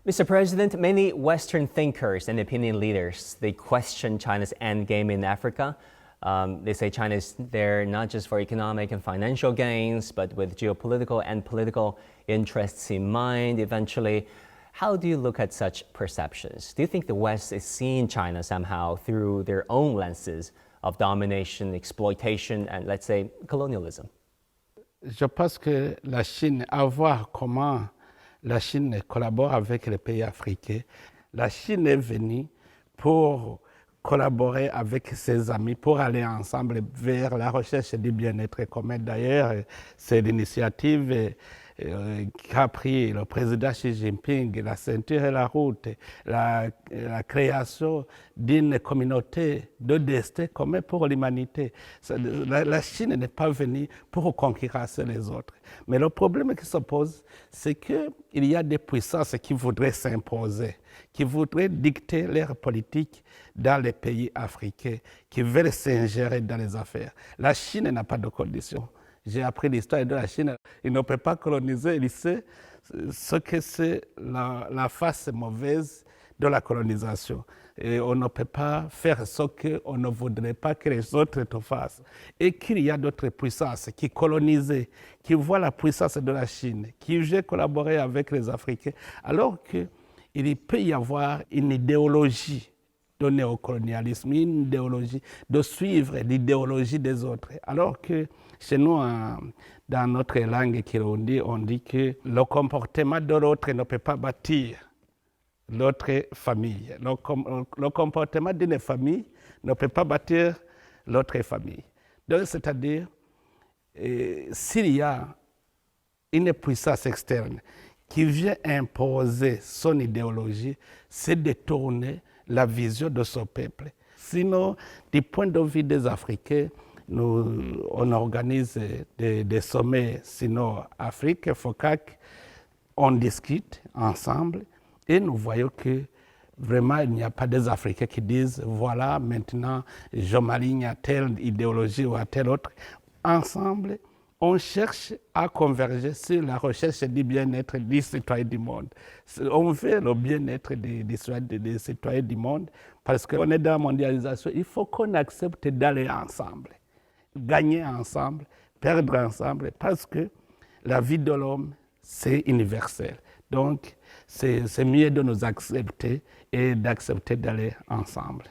Mr. President, many Western thinkers and opinion leaders, they question China's endgame in Africa. They say China is there not just for economic and financial gains, but with geopolitical and political interests in mind eventually. How do you look at such perceptions? Do you think the West is seeing China somehow through their own lenses of domination, exploitation, and let's say colonialism? Je pense que la Chine, à voir comment la Chine collabore avec les pays africains. La Chine est venue pour collaborer avec ses amis, pour aller ensemble vers la recherche du bien-être commun. D'ailleurs, c'est l'initiative qu'a pris le président Xi Jinping, la ceinture et la route, la création d'une communauté de destin commun pour l'humanité. La Chine n'est pas venue pour concurrencer les autres. Mais le problème qui se pose, c'est qu'il y a des puissances qui voudraient s'imposer, qui voudraient dicter leur politique dans les pays africains, qui veulent s'ingérer dans les affaires. La Chine n'a pas de conditions. J'ai appris l'histoire de la Chine. Il ne peut pas coloniser. Il sait ce que c'est la face mauvaise de la colonisation. Et on ne peut pas faire ce qu'on ne voudrait pas que les autres te fassent. Et qu'il y a d'autres puissances qui colonisent, qui voient la puissance de la Chine, qui veulent collaborer avec les Africains, alors qu'il peut y avoir une idéologie de néocolonialisme, une idéologie de suivre l'idéologie des autres. Alors que chez nous, dans notre langue kirundi, on dit que le comportement de l'autre ne peut pas bâtir l'autre famille. Le comportement d'une famille ne peut pas bâtir l'autre famille. Donc, c'est-à-dire, s'il y a une puissance externe qui vient imposer son idéologie, c'est détourner la vision de ce peuple. Sinon, du point de vue des Africains, on organise des sommets Sino-Afrique, FOCAC, on discute ensemble et nous voyons que vraiment il n'y a pas des Africains qui disent voilà maintenant je m'aligne à telle idéologie ou à telle autre. Ensemble, on cherche à converger sur la recherche du bien-être des citoyens du monde. On veut le bien-être des citoyens du monde parce qu'on est dans la mondialisation. Il faut qu'on accepte d'aller ensemble, gagner ensemble, perdre ensemble, parce que la vie de l'homme, c'est universel. Donc, c'est mieux de nous accepter et d'accepter d'aller ensemble.